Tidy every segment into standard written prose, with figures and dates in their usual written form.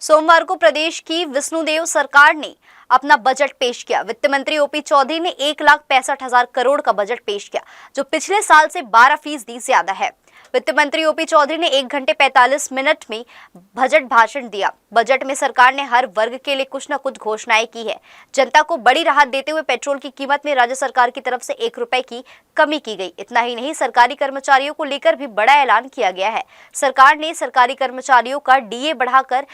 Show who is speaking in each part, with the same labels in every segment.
Speaker 1: सोमवार को प्रदेश की विष्णुदेव सरकार ने अपना बजट पेश किया। वित्त मंत्री ओपी चौधरी ने 1,65,000 करोड़ का बजट पेश किया, जो पिछले साल से 12% ज्यादा है। वित्त मंत्री ओपी चौधरी ने 1 घंटे 45 मिनट में बजट भाषण दिया। बजट में सरकार ने हर वर्ग के लिए कुछ न कुछ घोषणाएं की है। जनता को बड़ी राहत देते हुए पेट्रोल की कीमत में राज्य सरकार की तरफ से 1 रुपए की कमी की गई। इतना ही नहीं, सरकारी कर्मचारियों को लेकर भी बड़ा ऐलान किया गया है। सरकार ने सरकारी कर्मचारियों का डीए बढ़ाकर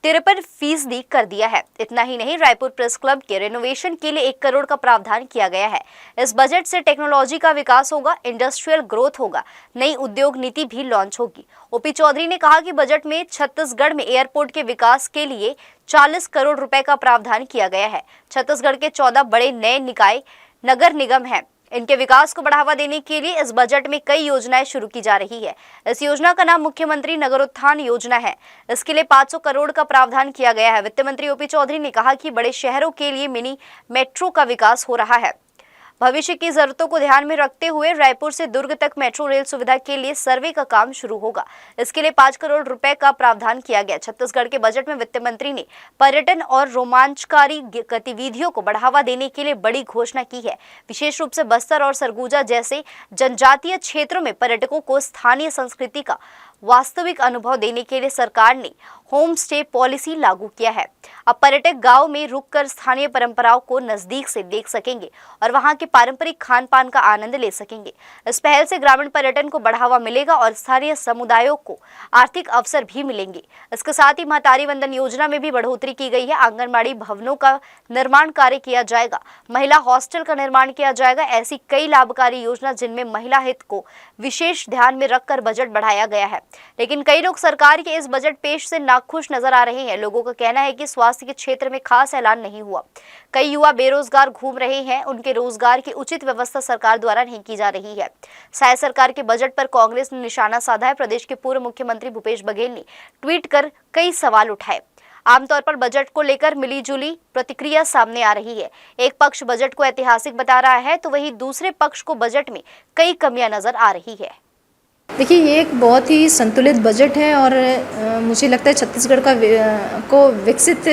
Speaker 1: 53% कर दिया है। इतना ही नहीं, रायपुर प्रेस क्लब के रेनोवेशन के लिए 1 करोड़ का प्रावधान किया गया है। इस बजट से टेक्नोलॉजी का विकास होगा, इंडस्ट्रियल ग्रोथ होगा, नई उद्योग नीति भी लॉन्च होगी। ओपी चौधरी ने कहा कि बजट में छत्तीसगढ़ में एयरपोर्ट के विकास के लिए 40 करोड़ रुपए का प्रावधान किया गया है। छत्तीसगढ़ के 14 बड़े नए निकाय नगर निगम हैं। इनके विकास को बढ़ावा देने के लिए इस बजट में कई योजनाएं शुरू की जा रही है। इस योजना का नाम मुख्यमंत्री नगरोत्थान योजना है। इसके लिए 500 करोड़ का प्रावधान किया गया है। वित्त मंत्री ओपी चौधरी ने कहा कि बड़े शहरों के लिए मिनी मेट्रो का विकास हो रहा है। भविष्य की जरूरतों को ध्यान में रखते हुए रायपुर से दुर्ग तक मेट्रो रेल सुविधा के लिए सर्वे का काम शुरू होगा। इसके लिए 5 करोड़ रुपए का प्रावधान किया गया। छत्तीसगढ़ के बजट में वित्त मंत्री ने पर्यटन और रोमांचकारी गतिविधियों को बढ़ावा देने के लिए बड़ी घोषणा की है। विशेष रूप से बस्तर और सरगुजा जैसे जनजातीय क्षेत्रों में पर्यटकों को स्थानीय संस्कृति का वास्तविक अनुभव देने के लिए सरकार ने होम स्टे पॉलिसी लागू किया है। अब पर्यटक गांव में रुककर स्थानीय परंपराओं को नजदीक से देख सकेंगे और वहां के पारंपरिक खान पान का आनंद ले सकेंगे। इस पहल से ग्रामीण पर्यटन को बढ़ावा मिलेगा और स्थानीय समुदायों को आर्थिक अवसर भी मिलेंगे। इसके साथ ही महतारी वंदन योजना में भी बढ़ोतरी की गई है। आंगनबाड़ी भवनों का निर्माण कार्य किया जाएगा, महिला हॉस्टल का निर्माण किया जाएगा। ऐसी कई लाभकारी योजना जिनमें महिला हित को विशेष ध्यान में रखकर बजट बढ़ाया गया है। लेकिन कई लोग सरकार के इस बजट पेश से नाखुश नजर आ रहे हैं। लोगों का कहना है कि स्वास्थ्य के क्षेत्र में खास ऐलान नहीं हुआ। कई युवा बेरोजगार घूम रहे हैं, उनके रोजगार की उचित व्यवस्था सरकार द्वारा नहीं की जा रही है। शायद सरकार के बजट पर कांग्रेस ने निशाना साधा है। प्रदेश के पूर्व मुख्यमंत्री भूपेश बघेल ने ट्वीट कर कई सवाल उठाए। आमतौर पर बजट को लेकर मिलीजुली प्रतिक्रिया सामने आ रही है। एक पक्ष बजट को ऐतिहासिक बता रहा है, तो वहीं दूसरे पक्ष को बजट में कई कमियां नजर आ रही है।
Speaker 2: देखिए, ये एक बहुत ही संतुलित बजट है और मुझे लगता है छत्तीसगढ़ को विकसित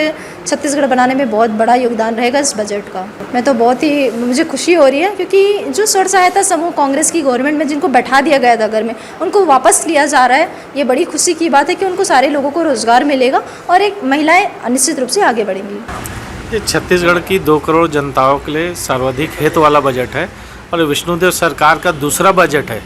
Speaker 2: छत्तीसगढ़ बनाने में बहुत बड़ा योगदान रहेगा इस बजट का। मैं तो मुझे खुशी हो रही है, क्योंकि जो स्व सहायता समूह कांग्रेस की गवर्नमेंट में जिनको बैठा दिया गया था घर में, उनको वापस लिया जा रहा है। ये बड़ी खुशी की बात है कि उनको सारे लोगों को रोजगार मिलेगा और एक महिलाएं निश्चित रूप से आगे बढ़ेंगी।
Speaker 3: ये छत्तीसगढ़ की 2 करोड़ जनताओं के लिए सर्वाधिक हित वाला बजट है और विष्णुदेव सरकार का दूसरा बजट है।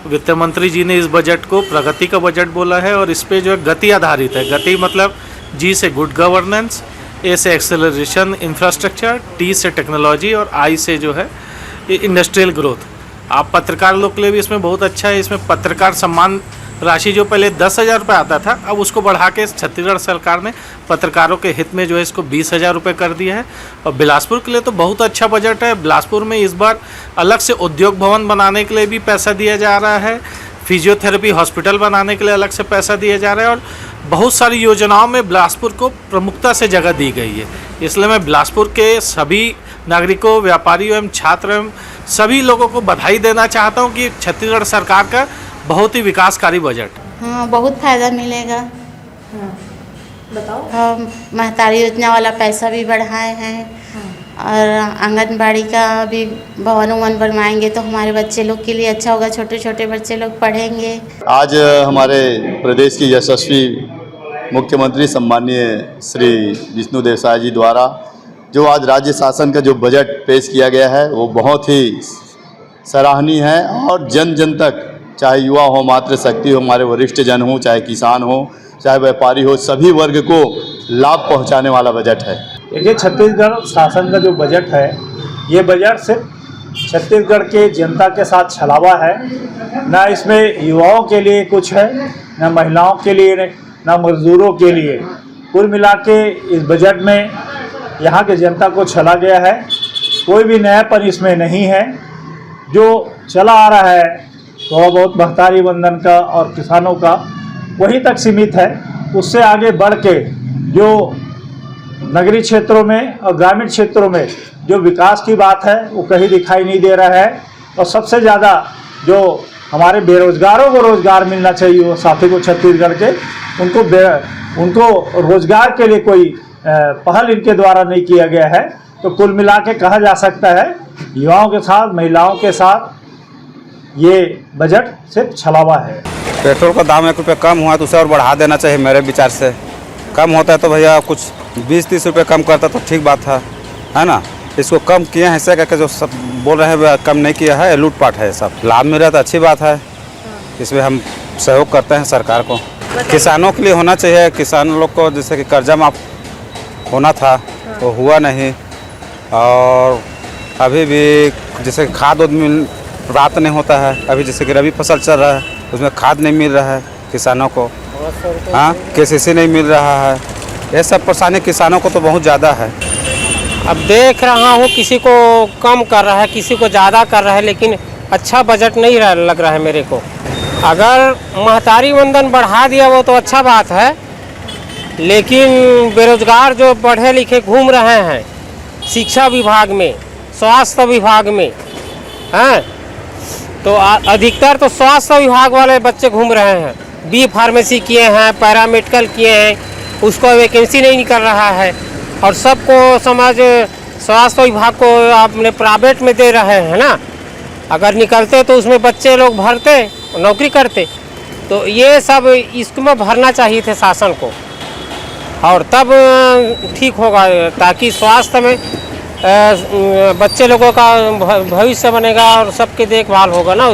Speaker 3: वित्त मंत्री जी ने इस बजट को प्रगति का बजट बोला है और इस पे जो है गति आधारित है। गति मतलब जी से गुड गवर्नेंस, ए से एक्सेलरेशन इंफ्रास्ट्रक्चर, टी से टेक्नोलॉजी और आई से जो है इंडस्ट्रियल ग्रोथ। आप पत्रकार लोग के लिए भी इसमें बहुत अच्छा है। इसमें पत्रकार सम्मान राशि जो पहले 10,000 रुपये आता था, अब उसको बढ़ा के छत्तीसगढ़ सरकार ने पत्रकारों के हित में जो है इसको 20,000 रुपये कर दिया है। और बिलासपुर के लिए तो बहुत अच्छा बजट है। बिलासपुर में इस बार अलग से उद्योग भवन बनाने के लिए भी पैसा दिया जा रहा है। फिजियोथेरेपी हॉस्पिटल बनाने के लिए अलग से पैसा दिया जा रहा है और बहुत सारी योजनाओं में बिलासपुर को प्रमुखता से जगह दी गई है। इसलिए मैं बिलासपुर के सभी नागरिकों, व्यापारियों एवं छात्र एवं सभी लोगों को बधाई देना चाहता हूँ कि छत्तीसगढ़ सरकार का बहुत ही विकासकारी बजट।
Speaker 4: हाँ, बहुत फायदा मिलेगा।
Speaker 2: हाँ, बताओ।
Speaker 4: हाँ, महतारी योजना वाला पैसा भी बढ़ाए हैं। हाँ। और आंगनबाड़ी का भी भवन बनवाएंगे तो हमारे बच्चे लोग के लिए अच्छा होगा। छोटे छोटे बच्चे लोग पढ़ेंगे।
Speaker 5: आज हमारे प्रदेश की यशस्वी मुख्यमंत्री सम्माननीय श्री विष्णुदेव साय जी द्वारा जो आज राज्य शासन का जो बजट पेश किया गया है, वो बहुत ही सराहनीय है और जन जन तक, चाहे युवा हो, मातृशक्ति हो, हमारे वरिष्ठ जन हो, चाहे किसान हो, चाहे व्यापारी हो, सभी वर्ग को लाभ पहुंचाने वाला बजट है।
Speaker 6: देखिए, छत्तीसगढ़ शासन का जो बजट है, ये बजट सिर्फ छत्तीसगढ़ के जनता के साथ छलावा है। ना इसमें युवाओं के लिए कुछ है, ना महिलाओं के लिए, ना मजदूरों के लिए। कुल मिला के इस बजट में यहाँ के जनता को छला गया है। कोई भी नयापन इसमें नहीं है। जो चला आ रहा है थोड़ा बहुत महतारी वंदन का और किसानों का, वहीं तक सीमित है। उससे आगे बढ़ के जो नगरीय क्षेत्रों में और ग्रामीण क्षेत्रों में जो विकास की बात है, वो कहीं दिखाई नहीं दे रहा है। और सबसे ज़्यादा जो हमारे बेरोजगारों को रोजगार मिलना चाहिए, वो साथी को छत्तीसगढ़ के उनको रोजगार के लिए कोई पहल इनके द्वारा नहीं किया गया है। तो कुल मिला के कहा जा सकता है युवाओं के साथ महिलाओं के साथ ये बजट सिर्फ छलावा है।
Speaker 7: पेट्रोल का दाम 1 रुपये कम हुआ तो उसे और बढ़ा देना चाहिए मेरे विचार से। कम होता है तो भैया कुछ 20-30 रुपये कम करता तो ठीक बात है ना। इसको कम किए हैं ऐसे करके जो सब बोल रहे हैं कम नहीं किया है, लूटपाट है सब। लाभ मिल रहा तो अच्छी बात है, इसमें हम सहयोग करते हैं सरकार को। किसानों के लिए होना चाहिए, किसान लोग को जैसे कि कर्जा माफ होना था वो हुआ नहीं, और अभी भी जैसे खाद प्राप्त नहीं होता है। अभी जैसे कि रबी फसल चल रहा है उसमें खाद नहीं मिल रहा है किसानों को, हाँ KCC नहीं मिल रहा है। ये सब परेशानी किसानों को तो बहुत ज़्यादा है।
Speaker 8: अब देख रहा हूँ किसी को कम कर रहा है, किसी को ज़्यादा कर रहा है, लेकिन अच्छा बजट नहीं लग रहा है मेरे को। अगर महतारी वंदन बढ़ा दिया वो तो अच्छा बात है, लेकिन बेरोजगार जो पढ़े लिखे घूम रहे हैं शिक्षा विभाग में, स्वास्थ्य विभाग में, हैं तो अधिकतर तो स्वास्थ्य विभाग वाले बच्चे घूम रहे हैं। B फार्मेसी किए हैं, पैरामेडिकल किए हैं, उसको वैकेंसी नहीं निकल रहा है, और सबको समाज स्वास्थ्य विभाग को आपने प्राइवेट में दे रहे हैं ना। अगर निकलते तो उसमें बच्चे लोग भरते, नौकरी करते। तो ये सब इसमें भरना चाहिए थे शासन को, और तब ठीक होगा, ताकि स्वास्थ्य में बच्चे लोगों का भविष्य बनेगा और सबके देखभाल होगा ना।